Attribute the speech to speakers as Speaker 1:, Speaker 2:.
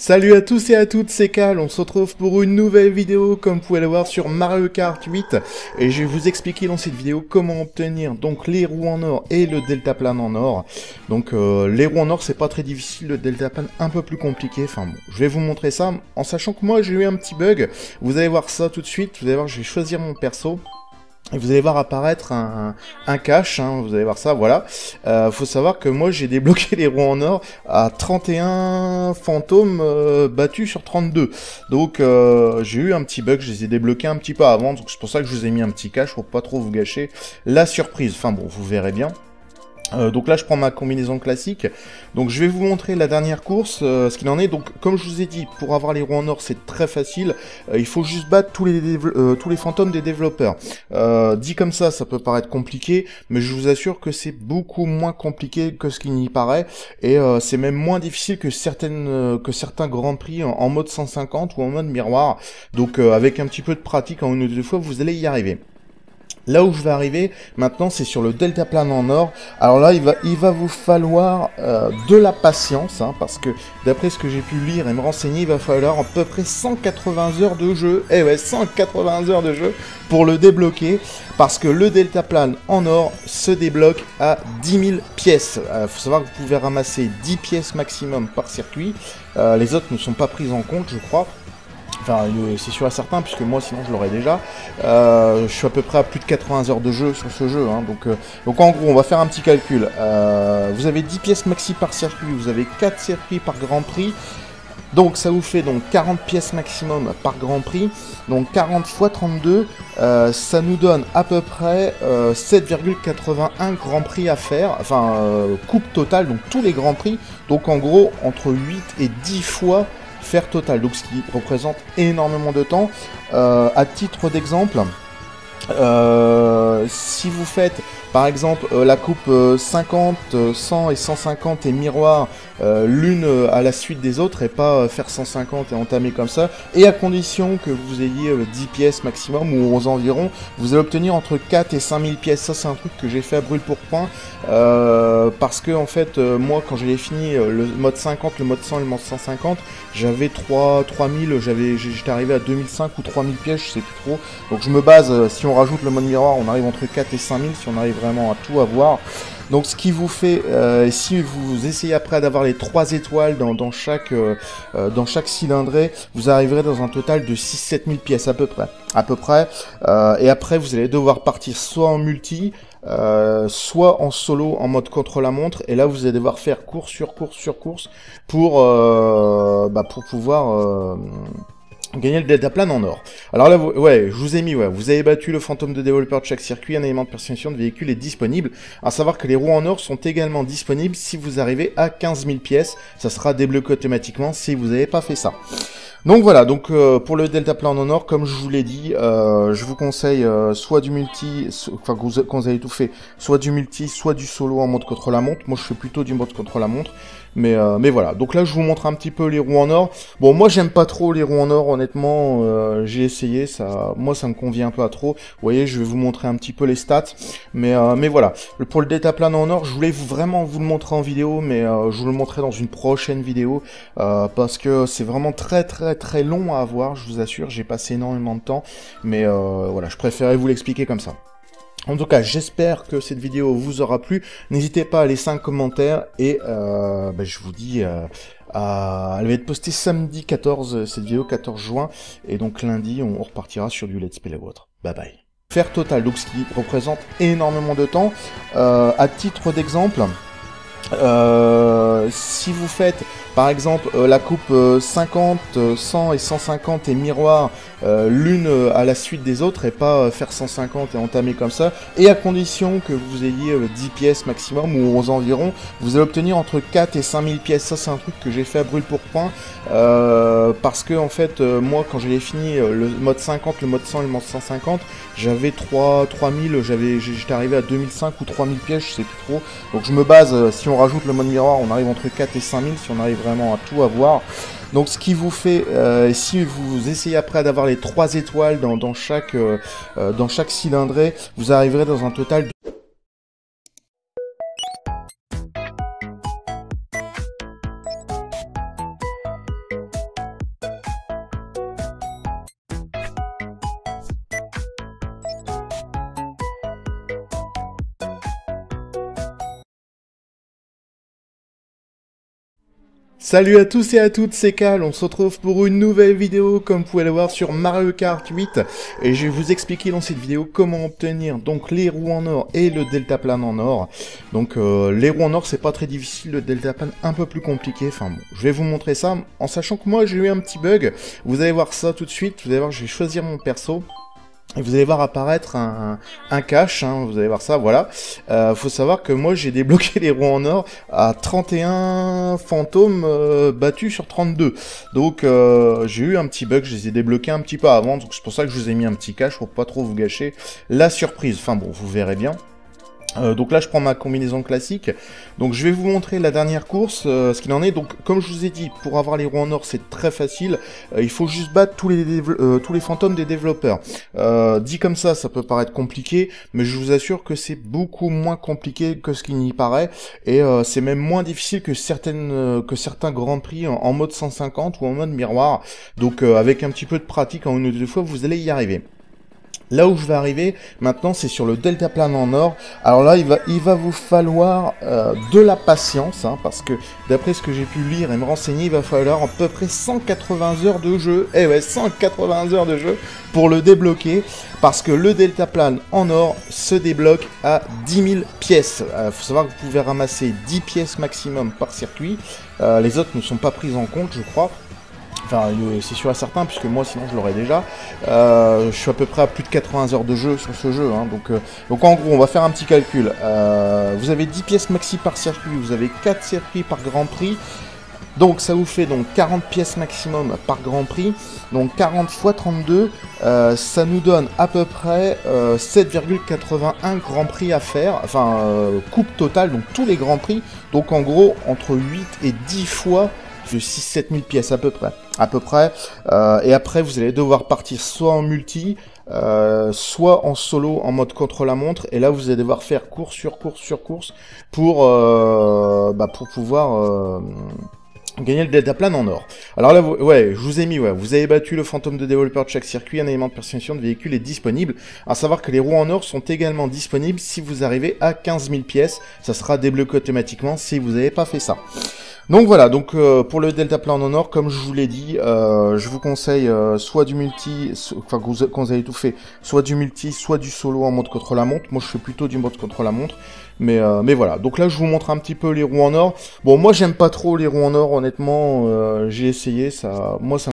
Speaker 1: Salut à tous et à toutes, c'est Cal, on se retrouve pour une nouvelle vidéo comme vous pouvez le voir sur Mario Kart 8 et je vais vous expliquer dans cette vidéo comment obtenir donc les roues en or et le deltaplane en or. Donc les roues en or c'est pas très difficile, le deltaplane un peu plus compliqué, enfin bon, je vais vous montrer ça en sachant que moi j'ai eu un petit bug, vous allez voir ça tout de suite, vous allez voir je vais choisir mon perso. Et vous allez voir apparaître un cache, hein, vous allez voir ça, voilà. Faut savoir que moi j'ai débloqué les roues en or à 31 fantômes battus sur 32. Donc j'ai eu un petit bug, je les ai débloqués un petit peu avant, donc c'est pour ça que je vous ai mis un petit cache pour pas trop vous gâcher la surprise. Enfin bon, vous verrez bien. Donc là je prends ma combinaison classique, donc je vais vous montrer la dernière course, ce qu'il en est. Donc comme je vous ai dit, pour avoir les roues en or c'est très facile, il faut juste battre tous les fantômes des développeurs. Dit comme ça peut paraître compliqué, mais je vous assure que c'est beaucoup moins compliqué que ce qu'il n'y paraît, et c'est même moins difficile que certains grands prix en mode 150 ou en mode miroir. Donc avec un petit peu de pratique, en une ou deux fois vous allez y arriver. Là où je vais arriver maintenant, c'est sur le deltaplane en or. Alors là, il va vous falloir de la patience, hein, parce que d'après ce que j'ai pu lire et me renseigner, il va falloir à peu près 180 heures de jeu. Eh ouais, 180 heures de jeu pour le débloquer, parce que le deltaplane en or se débloque à 10 000 pièces. Faut savoir que vous pouvez ramasser 10 pièces maximum par circuit. Les autres ne sont pas prises en compte, je crois. Enfin, c'est sûr et certain, puisque moi, sinon, je l'aurais déjà. Je suis à peu près à plus de 80 heures de jeu sur ce jeu. Hein, donc, en gros, on va faire un petit calcul. Vous avez 10 pièces maxi par circuit, vous avez 4 circuits par Grand Prix. Donc, ça vous fait donc 40 pièces maximum par Grand Prix. Donc, 40 x 32, ça nous donne à peu près 7,81 Grand Prix à faire. Enfin, coupe totale, donc tous les Grands Prix. Donc, en gros, entre 8 et 10 fois faire total, donc ce qui représente énormément de temps. À titre d'exemple, si vous faites par exemple la coupe 50, 100 et 150 et miroir l'une à la suite des autres, et pas faire 150 et entamer comme ça, et à condition que vous ayez 10 pièces maximum ou aux environs, vous allez obtenir entre 4 et 5000 pièces. Ça c'est un truc que j'ai fait à brûle pour point, parce que en fait moi quand j'ai fini le mode 50, le mode 100 et le mode 150, j'avais 3000, j'étais arrivé à 2005 ou 3000 pièces, je sais plus trop. Donc je me base, si on rajoute le mode miroir, on arrive entre 4 et 5000 si on arrive vraiment à tout avoir. Donc ce qui vous fait, si vous essayez après d'avoir les 3 étoiles dans chaque cylindrée, vous arriverez dans un total de 6-7 000 pièces à peu près. Et après vous allez devoir partir soit en multi, soit en solo en mode contre-la-montre, et là vous allez devoir faire course sur course sur course pour pouvoir gagner le deltaplane en or. Alors là, je vous ai mis, vous avez battu le fantôme de développeur de chaque circuit, un élément de personnalisation de véhicule est disponible. À savoir que les roues en or sont également disponibles si vous arrivez à 15 000 pièces, ça sera débloqué automatiquement si vous n'avez pas fait ça. Donc voilà, donc pour le deltaplane en or, comme je vous l'ai dit, je vous conseille soit du multi, enfin quand vous avez tout fait, soit du multi, soit du solo en mode contre-la-montre. Moi je fais plutôt du mode contre-la-montre, mais voilà. Donc là je vous montre un petit peu les roues en or. Bon, moi j'aime pas trop les roues en or, honnêtement, j'ai essayé, moi ça me convient un peu à trop. Vous voyez, je vais vous montrer un petit peu les stats, mais voilà. Pour le deltaplane en or, je voulais vraiment vous le montrer en vidéo, mais je vous le montrerai dans une prochaine vidéo, parce que c'est vraiment très long à avoir, je vous assure, j'ai passé énormément de temps, mais voilà, je préférais vous l'expliquer comme ça. En tout cas, j'espère que cette vidéo vous aura plu. N'hésitez pas à laisser un commentaire, et je vous dis, elle va être postée samedi 14, cette vidéo 14 juin, et donc lundi, on repartira sur du Let's Play ou autre. Bye bye. Faire total, donc ce qui représente énormément de temps. À titre d'exemple, si vous faites par exemple la coupe 50, 100 et 150 et miroir l'une à la suite des autres, et pas faire 150 et entamer comme ça, et à condition que vous ayez 10 pièces maximum ou aux environs, vous allez obtenir entre 4 et 5000 pièces. Ça c'est un truc que j'ai fait à brûle pour point, parce que en fait moi quand j'ai fini le mode 50, le mode 100 et le mode 150, j'avais 3000, j'étais arrivé à 2005 ou 3000 pièces, je sais plus trop. Donc je me base, si on rajoute le mode miroir, on arrive entre 4 et 5000 si on arrive vraiment à tout avoir. Donc ce qui vous fait, si vous essayez après d'avoir les 3 étoiles dans chaque cylindrée, vous arriverez dans un total de Salut à tous et à toutes, c'est Cal, on se retrouve pour une nouvelle vidéo comme vous pouvez le voir sur Mario Kart 8 et je vais vous expliquer dans cette vidéo comment obtenir donc les roues en or et le deltaplane en or. Donc les roues en or c'est pas très difficile, le deltaplane un peu plus compliqué, enfin bon, je vais vous montrer ça en sachant que moi j'ai eu un petit bug, vous allez voir ça tout de suite, vous allez voir je vais choisir mon perso. Et vous allez voir apparaître un cache, hein, vous allez voir ça, voilà. Faut savoir que moi j'ai débloqué les roues en or à 31 fantômes battus sur 32. Donc j'ai eu un petit bug, je les ai débloqués un petit peu avant, donc c'est pour ça que je vous ai mis un petit cache pour pas trop vous gâcher la surprise. Enfin bon, vous verrez bien. Donc là je prends ma combinaison classique, donc je vais vous montrer la dernière course, ce qu'il en est. Donc comme je vous ai dit, pour avoir les roues en or c'est très facile, il faut juste battre tous les fantômes des développeurs. Dit comme ça peut paraître compliqué, mais je vous assure que c'est beaucoup moins compliqué que ce qu'il n'y paraît, et c'est même moins difficile que certains grands prix en mode 150 ou en mode miroir. Donc avec un petit peu de pratique, en une ou deux fois vous allez y arriver. Là où je vais arriver maintenant, c'est sur le deltaplane en or. Alors là, il va vous falloir de la patience, hein, parce que d'après ce que j'ai pu lire et me renseigner, il va falloir à peu près 180 heures de jeu. Eh ouais, 180 heures de jeu pour le débloquer, parce que le deltaplane en or se débloque à 10 000 pièces. Faut savoir que vous pouvez ramasser 10 pièces maximum par circuit. Les autres ne sont pas prises en compte, je crois. Enfin, c'est sûr et certain, puisque moi, sinon, je l'aurais déjà. Je suis à peu près à plus de 80 heures de jeu sur ce jeu. Hein, donc, en gros, on va faire un petit calcul. Vous avez 10 pièces maxi par circuit, vous avez 4 circuits par Grand Prix. Donc, ça vous fait donc 40 pièces maximum par Grand Prix. Donc, 40 x 32, ça nous donne à peu près 7,81 Grand Prix à faire. Enfin, coupe totale, donc tous les Grands Prix. Donc, en gros, entre 8 et 10 fois de 6-7 000 pièces à peu près. Et après vous allez devoir partir soit en multi, soit en solo en mode contre-la-montre, et là vous allez devoir faire course sur course pour pouvoir gagner le deltaplane en or. Alors là, je vous ai mis, vous avez battu le fantôme de développeur de chaque circuit, un élément de personnalisation de véhicule est disponible. À savoir que les roues en or sont également disponibles si vous arrivez à 15 000 pièces, ça sera débloqué automatiquement si vous n'avez pas fait ça. Donc voilà, donc pour le deltaplane en or, comme je vous l'ai dit, je vous conseille soit du multi, enfin quand vous avez tout fait, soit du multi, soit du solo en mode contre-la-montre. Moi je fais plutôt du mode contre-la-montre, mais voilà. Donc là je vous montre un petit peu les roues en or. Bon, moi j'aime pas trop les roues en or, honnêtement, j'ai essayé, moi ça